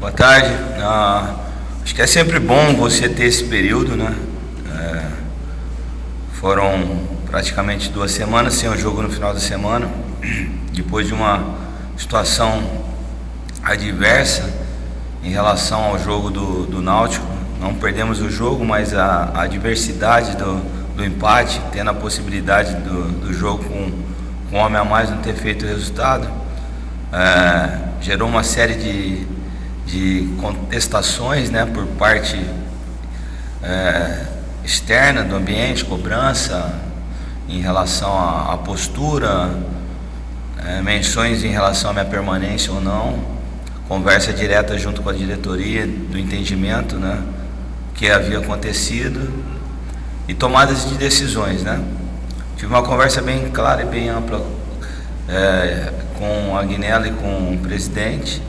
Boa tarde. Acho que é sempre bom você ter esse período, né? Foram praticamente 2 semanas sem o jogo no final da semana, depois de uma situação adversa em relação ao jogo do Náutico. Não perdemos o jogo, mas a adversidade do empate, tendo a possibilidade do jogo com um homem a mais não ter feito o resultado, gerou uma série de contestações, né, por parte externa do ambiente, cobrança em relação à postura, menções em relação à minha permanência ou não, conversa direta junto com a diretoria do entendimento, né, que havia acontecido e tomadas de decisões, né. Tive uma conversa bem clara e bem ampla com a Agnello e com o presidente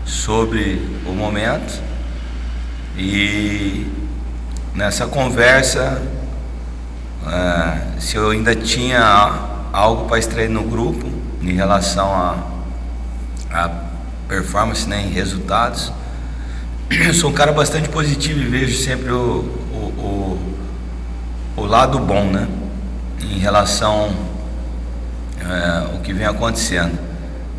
sobre o momento, e nessa conversa se eu ainda tinha algo para extrair no grupo em relação a performance, né, em resultados. Eu sou um cara bastante positivo e vejo sempre o lado bom, né, em relação ao que vem acontecendo.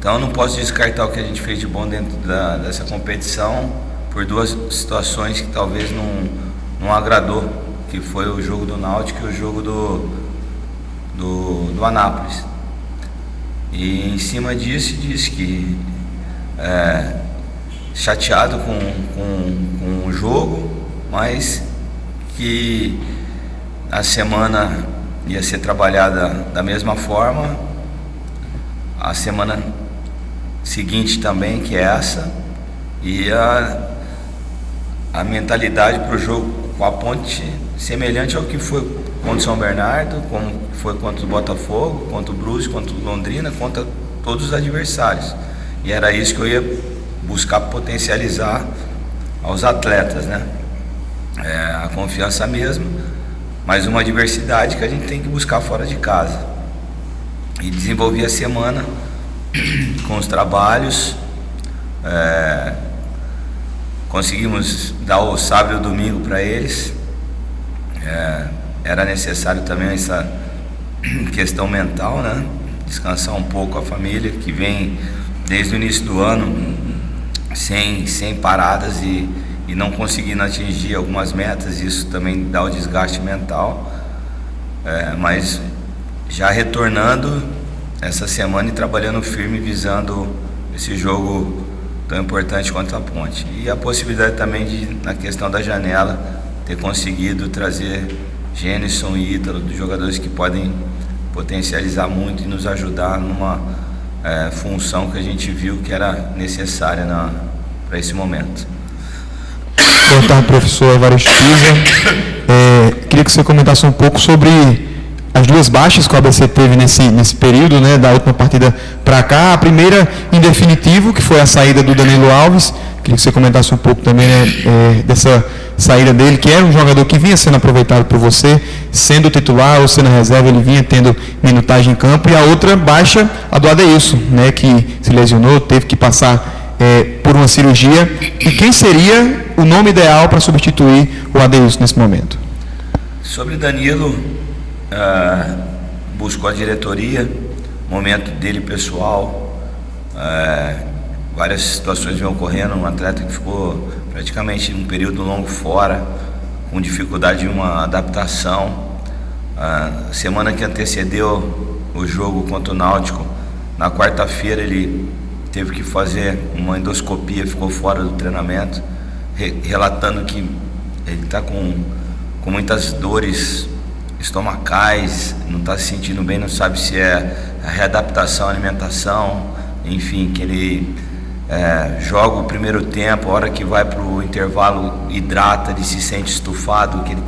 Então eu não posso descartar o que a gente fez de bom dentro dessa competição por 2 situações que talvez não agradou, que foi o jogo do Náutico e o jogo do Anápolis. E em cima disso disse que chateado com o jogo, mas que a semana ia ser trabalhada da mesma forma, a semana seguinte também, que é essa, e a mentalidade para o jogo com a Ponte semelhante ao que foi contra o São Bernardo, como foi contra o Botafogo, contra o Brusque, contra o Londrina, contra todos os adversários. E era isso que eu ia buscar potencializar aos atletas, né? A confiança mesmo, mas uma adversidade que a gente tem que buscar fora de casa. E desenvolvi a semana com os trabalhos, conseguimos dar o sábado e o domingo para eles. Era necessário também essa questão mental, né? Descansar um pouco a família, que vem desde o início do ano sem paradas e não conseguindo atingir algumas metas. Isso também dá o desgaste mental, mas já retornando essa semana e trabalhando firme, visando esse jogo tão importante contra a Ponte. E a possibilidade também de, na questão da janela, ter conseguido trazer Gênison e Ítalo, dos jogadores que podem potencializar muito e nos ajudar numa função que a gente viu que era necessária para esse momento. Boa tarde, professor Evaristo Pisa. Queria que você comentasse um pouco sobre as 2 baixas que o ABC teve nesse período, né, da última partida para cá. A primeira em definitivo, que foi a saída do Danilo Alves. Queria que você comentasse um pouco também, né, dessa saída dele, que era um jogador que vinha sendo aproveitado por você, sendo titular ou sendo reserva, ele vinha tendo minutagem em campo. E a outra baixa, a do Adeilson, né, que se lesionou, teve que passar por uma cirurgia. E quem seria o nome ideal para substituir o Adeilson nesse momento? Sobre Danilo, buscou a diretoria, momento dele pessoal, várias situações vêm ocorrendo, um atleta que ficou praticamente um período longo fora, com dificuldade de uma adaptação. Semana que antecedeu o jogo contra o Náutico, na quarta-feira ele teve que fazer uma endoscopia, ficou fora do treinamento, relatando que ele está com muitas dores estomacais, não está se sentindo bem, não sabe se é a readaptação à alimentação, enfim, que ele joga o primeiro tempo, a hora que vai para o intervalo hidrata, ele se sente estufado, que ele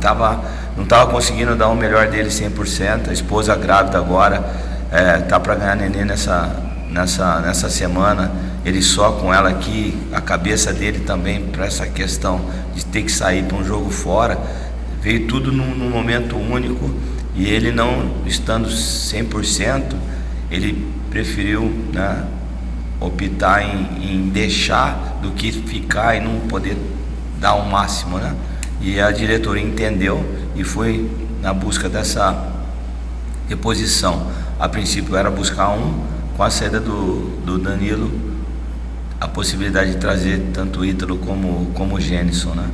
não estava conseguindo dar o melhor dele 100%. A esposa grávida agora tá para ganhar neném nessa semana, ele só com ela aqui, a cabeça dele também para essa questão de ter que sair para um jogo fora. Veio tudo num momento único, e ele não estando 100%, ele preferiu, né, optar em deixar do que ficar e não poder dar o máximo, né? E a diretoria entendeu e foi na busca dessa reposição. A princípio era buscar com a saída do Danilo, a possibilidade de trazer tanto o Ítalo como o Gênison, né?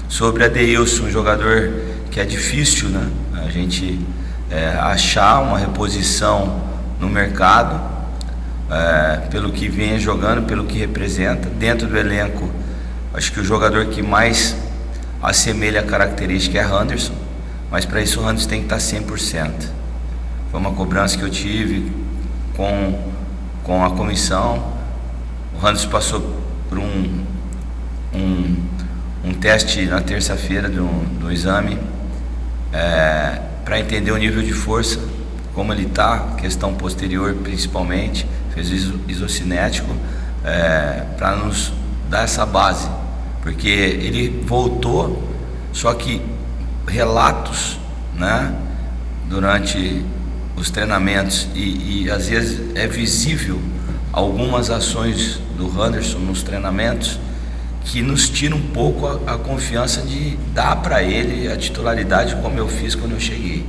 Sobre Adeilson, um jogador que é difícil, né? A gente achar uma reposição no mercado, pelo que vem jogando, pelo que representa. Dentro do elenco, acho que o jogador que mais assemelha a característica é Henderson, mas para isso o Henderson tem que estar 100%. Foi uma cobrança que eu tive com a comissão. O Henderson passou por um teste na terça-feira do exame, para entender o nível de força, como ele está, questão posterior principalmente, fez isocinético, para nos dar essa base, porque ele voltou, só que relatos, né, durante os treinamentos e às vezes é visível algumas ações do Henderson nos treinamentos que nos tira um pouco a confiança de dar para ele a titularidade, como eu fiz quando eu cheguei.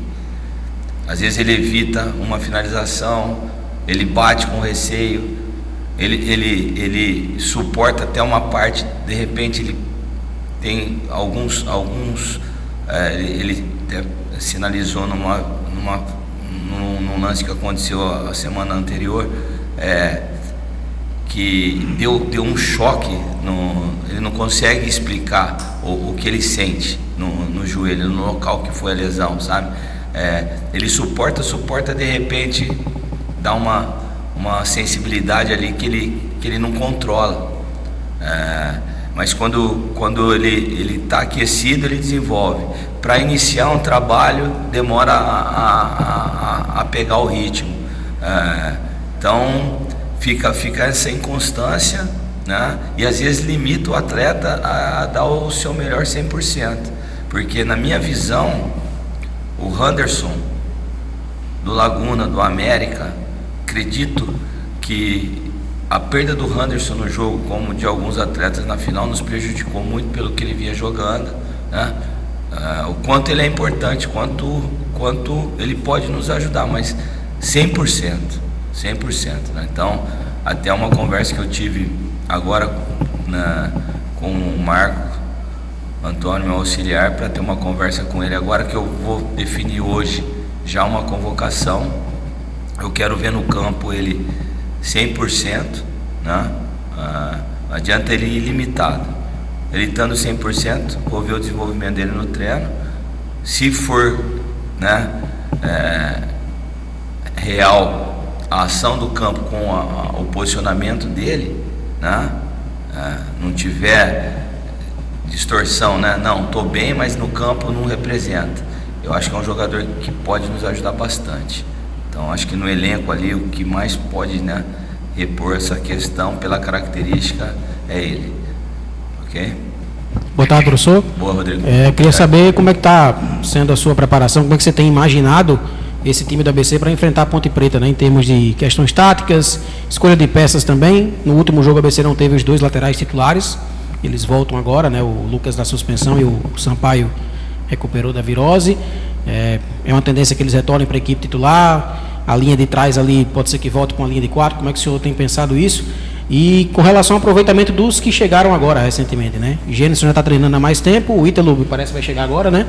Às vezes ele evita uma finalização, ele bate com receio, ele suporta até uma parte, de repente ele tem alguns ele sinalizou num lance que aconteceu a semana anterior, que deu um choque, ele não consegue explicar o que ele sente no joelho, no local que foi a lesão, sabe? Ele suporta, de repente dá uma sensibilidade ali que ele não controla, mas quando ele está aquecido, ele desenvolve. Para iniciar um trabalho demora a pegar o ritmo, então fica essa inconstância, né? E às vezes limita o atleta a dar o seu melhor 100%, porque na minha visão o Henderson do Laguna, do América, acredito que a perda do Henderson no jogo, como de alguns atletas na final, nos prejudicou muito pelo que ele vinha jogando, né? O quanto ele é importante, quanto ele pode nos ajudar, mas 100%, né? Então, até uma conversa que eu tive agora com o Marco Antônio, meu auxiliar, para ter uma conversa com ele agora, que eu vou definir hoje já uma convocação. Eu quero ver no campo ele 100%, né? Não adianta ele ir limitado. Ele estando 100%, vou ver o desenvolvimento dele no treino. Se for, né, real a ação do campo com o posicionamento dele, né, não tiver distorção, né? Não, estou bem, mas no campo não representa. Eu acho que é um jogador que pode nos ajudar bastante. Então, acho que no elenco ali, o que mais pode, né, repor essa questão pela característica é ele. Ok? Boa tarde, professor. Boa, Rodrigo. Queria saber como é que está sendo a sua preparação, como é que você tem imaginado esse time do ABC para enfrentar a Ponte Preta, né, em termos de questões táticas, escolha de peças também. No último jogo, a ABC não teve os dois laterais titulares, eles voltam agora, né, o Lucas da suspensão e o Sampaio recuperou da virose. É uma tendência que eles retornem para a equipe titular. A linha de trás ali pode ser que volte com a linha de 4. Como é que o senhor tem pensado isso? E com relação ao aproveitamento dos que chegaram agora recentemente, né? Gênison já está treinando há mais tempo, o Ítalo parece que vai chegar agora, né?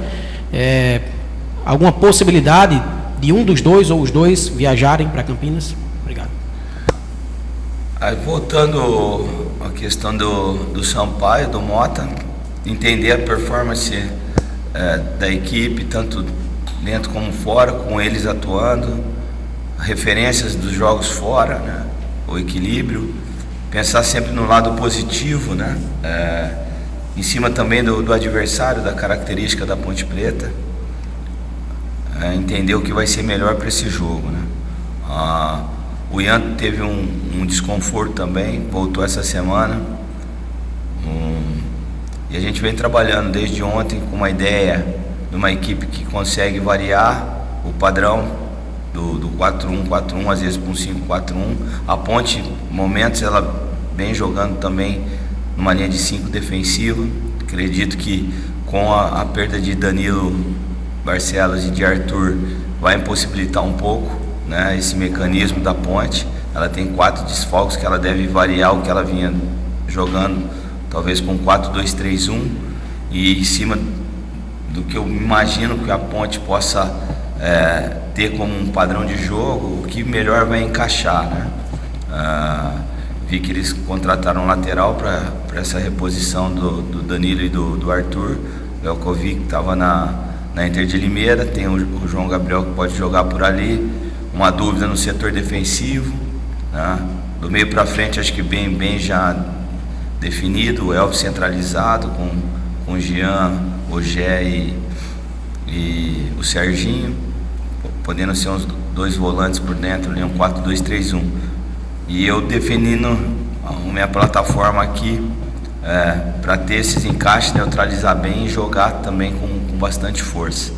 Alguma possibilidade de um dos dois ou os dois viajarem para Campinas? Obrigado. Voltando à questão do Sampaio, do Mota, entender a performance da equipe, tanto dentro como fora, com eles atuando, referências dos jogos fora, né? O equilíbrio, pensar sempre no lado positivo, né? Em cima também do adversário, da característica da Ponte Preta, entender o que vai ser melhor para esse jogo, né? O Ian teve um desconforto também, voltou essa semana, e a gente vem trabalhando desde ontem com uma ideia de uma equipe que consegue variar o padrão do 4-1-4-1, às vezes para um 5-4-1. A Ponte, momentos, ela vem jogando também numa linha de 5 defensiva. Acredito que com a perda de Danilo Barcelos e de Arthur vai impossibilitar um pouco, né, esse mecanismo da Ponte. Ela tem 4 desfalques que ela deve variar o que ela vinha jogando, talvez com 4-2-3-1, e em cima do que eu imagino que a Ponte possa ter como um padrão de jogo, o que melhor vai encaixar, né? Vi que eles contrataram um lateral para essa reposição do Danilo e do Arthur. Velkovic, que estava na Inter de Limeira. Tem o João Gabriel, que pode jogar por ali. Uma dúvida no setor defensivo, né? Do meio para frente, acho que bem já definido. O Elvis centralizado com o Jean, o Gé e o Serginho, podendo ser uns 2 volantes por dentro, ali, um 4-2-3-1. E eu definindo a minha plataforma aqui para ter esses encaixes, neutralizar bem e jogar também com bastante força.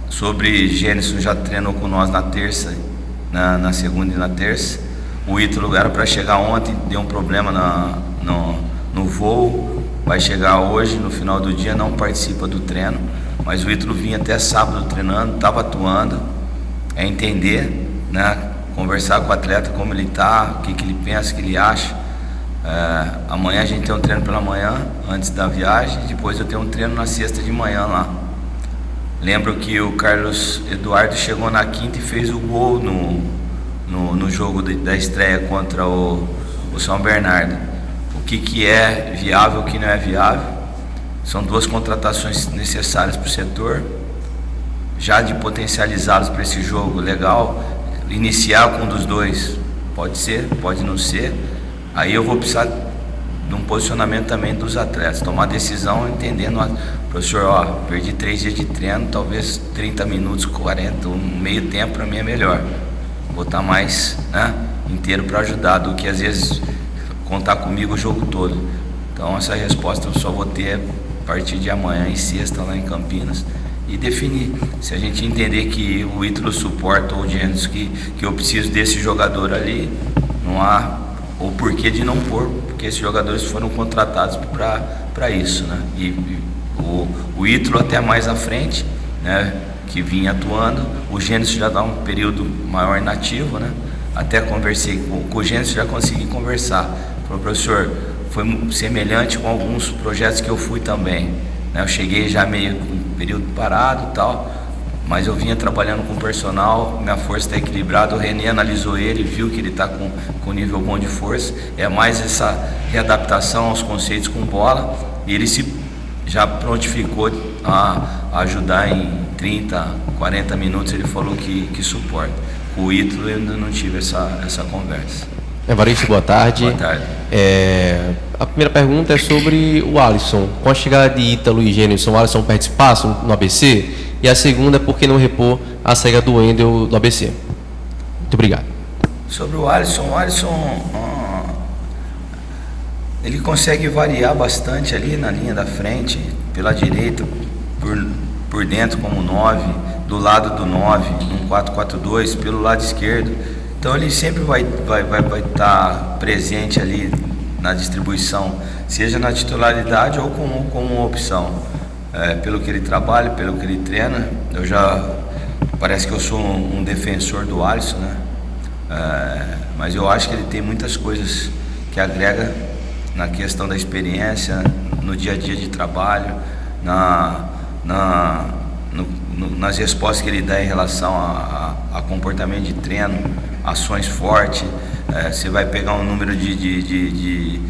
Sobre Gênesis, já treinou com nós na terça, na segunda e na terça. O Ítalo era para chegar ontem, deu um problema no voo, vai chegar hoje, no final do dia, não participa do treino, mas o Ítalo vinha até sábado treinando, estava atuando. É entender, né? Conversar com o atleta, como ele está, o que ele pensa, o que ele acha. Amanhã a gente tem um treino pela manhã, antes da viagem, depois eu tenho um treino na sexta de manhã lá. Lembro que o Carlos Eduardo chegou na quinta e fez o gol no jogo da estreia contra o São Bernardo. O que é viável, o que não é viável. São 2 contratações necessárias para o setor, já de potencializá-los para esse jogo legal. Iniciar com um dos 2, pode ser, pode não ser. Aí eu vou precisar de um posicionamento também dos atletas, tomar decisão entendendo, professor, perdi 3 dias de treino, talvez 30 minutos, 40, um meio tempo para mim é melhor. Vou estar mais, né, inteiro para ajudar do que às vezes contar comigo o jogo todo. Então essa resposta eu só vou ter a partir de amanhã e sexta lá em Campinas. E definir, se a gente entender que o Ítalo suporta ou o Gênesis, que eu preciso desse jogador ali, não há o porquê de não pôr, porque esses jogadores foram contratados para isso, né? E o Ítalo até mais à frente, né, que vinha atuando, o Gênesis já dá um período maior inativo, né? Até conversei com o Gênesis, já consegui conversar. Falei, professor, foi semelhante com alguns projetos que eu fui também. Eu cheguei já meio com um período parado e tal, mas eu vinha trabalhando com o personal, minha força está equilibrada. O René analisou ele, viu que ele está com nível bom de força. É mais essa readaptação aos conceitos com bola, e ele já prontificou a ajudar em 30, 40 minutos. Ele falou que suporta. Com o Ítalo eu ainda não tive essa conversa. Evaristo, boa tarde. Boa tarde. A primeira pergunta é sobre o Alisson. Com a chegada de Ítalo e Gênesis, o Alisson perde espaço no ABC? E a segunda é por que não repor a saída do Wendel do ABC? Muito obrigado. Sobre o Alisson, ele consegue variar bastante ali na linha da frente, pela direita, por dentro como 9, do lado do 9, num 4-4-2, pelo lado esquerdo. Então ele sempre vai estar presente ali na distribuição, seja na titularidade ou como uma opção. Pelo que ele trabalha, pelo que ele treina, parece que eu sou um defensor do Alisson, né? Mas eu acho que ele tem muitas coisas que agrega na questão da experiência, no dia a dia de trabalho, nas respostas que ele dá em relação a comportamento de treino, ações fortes. Você vai pegar um número de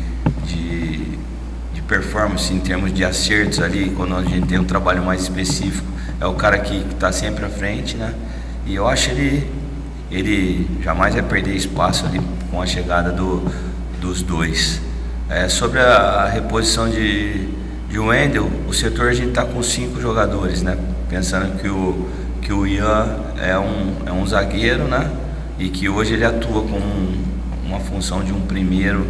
performance em termos de acertos ali, quando a gente tem um trabalho mais específico, é o cara que está sempre à frente, né? E eu acho ele jamais vai perder espaço ali com a chegada dos 2. Sobre a reposição de Wendel, o setor a gente está com 5 jogadores, né? Pensando que o Ian é um zagueiro, né? E que hoje ele atua com uma função de um primeiro,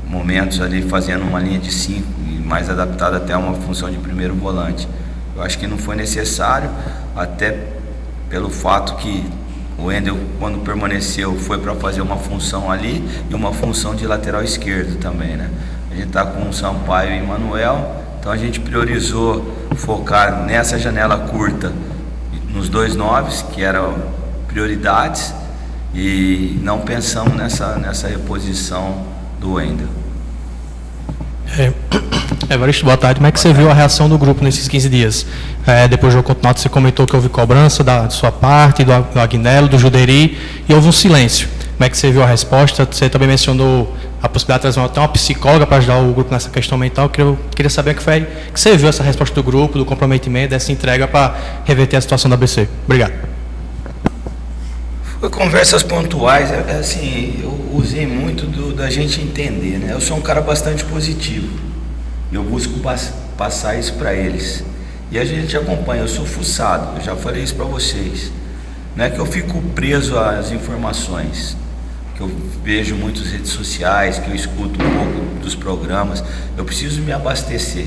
momentos ali fazendo uma linha de 5 e mais adaptado até uma função de primeiro volante. Eu acho que não foi necessário, até pelo fato que o Wendel, quando permaneceu, foi para fazer uma função ali e uma função de lateral esquerdo também, né? A gente está com o Sampaio e o Manuel, então a gente priorizou focar nessa janela curta nos 2 9s, que eram prioridades, e não pensamos nessa reposição do Wendel. Evaristo, boa tarde. Como é que você viu a reação do grupo nesses 15 dias? Depois do jogo contra o Náutico, você comentou que houve cobrança da sua parte, do Agnello, do Juderi, e houve um silêncio. Como é que você viu a resposta? Você também mencionou a possibilidade de trazer até uma psicóloga para ajudar o grupo nessa questão mental. Queria saber que você viu essa resposta do grupo, do comprometimento, dessa entrega para reverter a situação da ABC. Obrigado. Foi conversas pontuais, assim, eu usei muito da gente entender, né? Eu sou um cara bastante positivo, eu busco passar isso para eles, e a gente acompanha. Eu sou fuçado, eu já falei isso para vocês, não é que eu fico preso às informações, que eu vejo muitas redes sociais, que eu escuto um pouco dos programas, eu preciso me abastecer.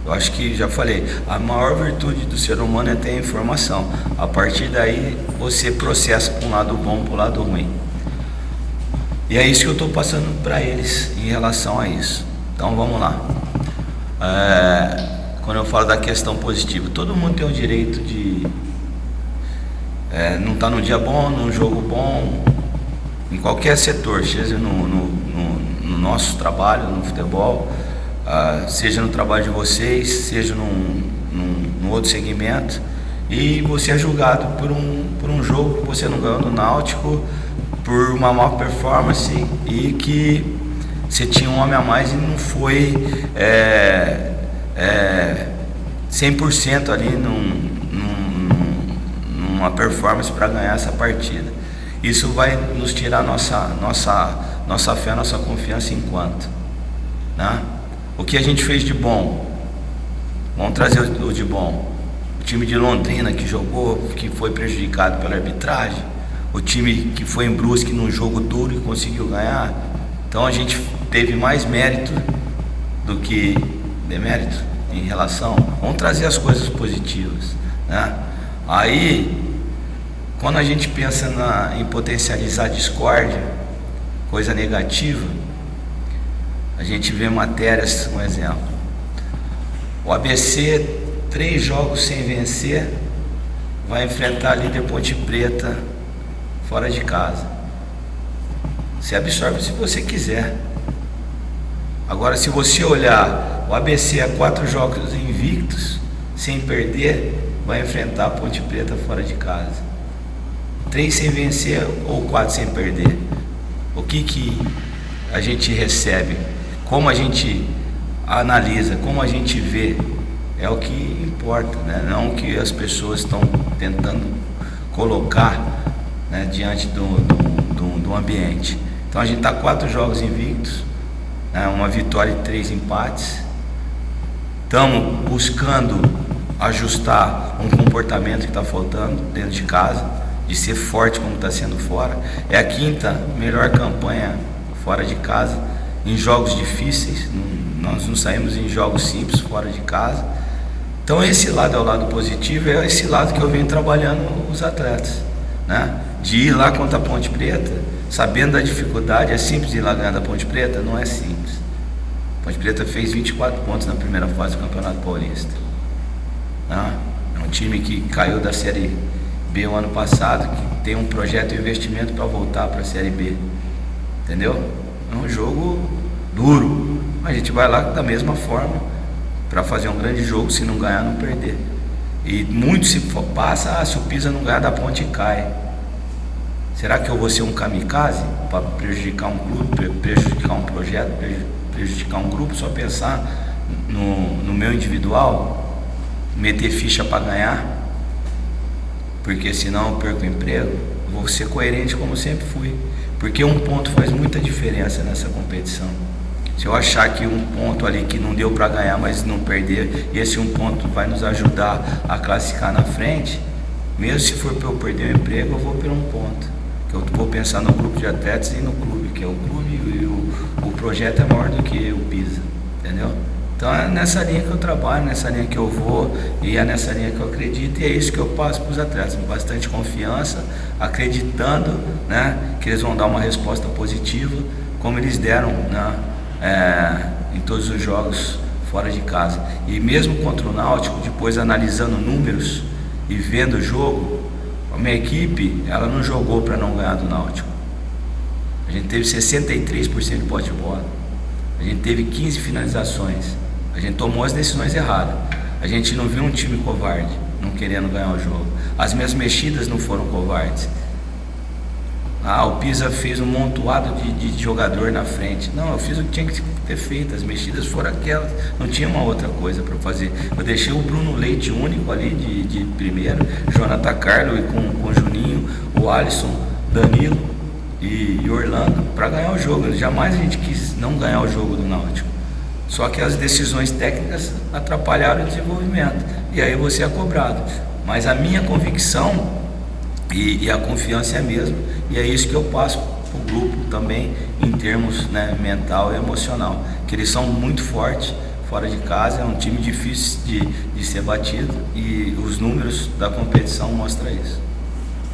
Eu acho que, já falei, a maior virtude do ser humano é ter a informação. A partir daí, você processa para um lado bom, para o lado ruim. E é isso que eu estou passando para eles em relação a isso. Então, vamos lá. Quando eu falo da questão positiva, todo mundo tem o direito de não estar num dia bom, num jogo bom, em qualquer setor, seja no nosso trabalho, no futebol, seja no trabalho de vocês, seja num outro segmento, e você é julgado por um jogo que você não ganhou no Náutico, por uma má performance, e que você tinha um homem a mais e não foi 100% ali numa performance para ganhar essa partida. Isso vai nos tirar nossa fé, nossa confiança enquanto, né? O que a gente fez de bom, vamos trazer o de bom. O time de Londrina que jogou, que foi prejudicado pela arbitragem, o time que foi em Brusque num jogo duro e conseguiu ganhar. Então a gente teve mais mérito do que demérito em relação. Vamos trazer as coisas positivas, né? Aí, quando a gente pensa em potencializar a discórdia, coisa negativa, a gente vê matérias, um exemplo. O ABC, 3 jogos sem vencer, vai enfrentar a líder Ponte Preta fora de casa. Você absorve se você quiser. Agora, se você olhar, o ABC a 4 jogos invictos, sem perder, vai enfrentar a Ponte Preta fora de casa. 3 sem vencer ou 4 sem perder. O que a gente recebe? Como a gente analisa, como a gente vê, é o que importa, né? Não o que as pessoas estão tentando colocar, né, diante do ambiente. Então a gente está 4 jogos invictos, né, uma vitória e 3 empates. Estamos buscando ajustar um comportamento que está faltando dentro de casa, de ser forte como está sendo fora. É a 5ª melhor campanha fora de casa, em jogos difíceis. Nós não saímos em jogos simples fora de casa. Então esse lado é o lado positivo, é esse lado que eu venho trabalhando os atletas, né? De ir lá contra a Ponte Preta, sabendo da dificuldade. É simples ir lá ganhar da Ponte Preta? Não é simples. A Ponte Preta fez 24 pontos na primeira fase do Campeonato Paulista, né? É um time que caiu da Série B o ano passado, que tem um projeto de investimento para voltar para a Série B, entendeu? É um jogo duro, a gente vai lá da mesma forma para fazer um grande jogo. Se não ganhar, não perder. E muito se passa, se o Pisa não ganhar da Ponte, cai. Será que eu vou ser um kamikaze para prejudicar um clube, prejudicar um projeto, prejudicar um grupo, só pensar no meu individual, meter ficha para ganhar, porque senão eu perco o emprego? Eu vou ser coerente como sempre fui, porque um ponto faz muita diferença nessa competição. Se eu achar que um ponto ali que não deu para ganhar, mas não perder, e esse um ponto vai nos ajudar a classificar na frente, mesmo se for para eu perder o emprego, eu vou por um ponto. Que eu vou pensar no grupo de atletas e no clube, que é o clube, e o projeto é maior do que o Pisa, entendeu? Então é nessa linha que eu trabalho, nessa linha que eu vou e é nessa linha que eu acredito, e é isso que eu passo para os atletas, com bastante confiança, acreditando, né, que eles vão dar uma resposta positiva, como eles deram, né, em todos os jogos fora de casa. E mesmo contra o Náutico, depois analisando números e vendo o jogo, a minha equipe, ela não jogou para não ganhar do Náutico. A gente teve 63% de posse de bola, a gente teve 15 finalizações, a gente tomou as decisões erradas, a gente não viu um time covarde, não querendo ganhar o jogo. As minhas mexidas não foram covardes. O Pisa fez um montoado de jogador na frente. Não, eu fiz o que tinha que ter feito, as mexidas foram aquelas, não tinha uma outra coisa para fazer. Eu deixei o Bruno Leite único ali de primeiro, Jonathan Carlos com o Juninho, o Alisson, Danilo e Orlando para ganhar o jogo. Jamais a gente quis não ganhar o jogo do Náutico. Só que as decisões técnicas atrapalharam o desenvolvimento. E aí você é cobrado. Mas a minha convicção e a confiança é a mesma. E é isso que eu passo para o grupo também, em termos, né, mental e emocional. Que eles são muito fortes fora de casa, é um time difícil de ser batido. E os números da competição mostram isso.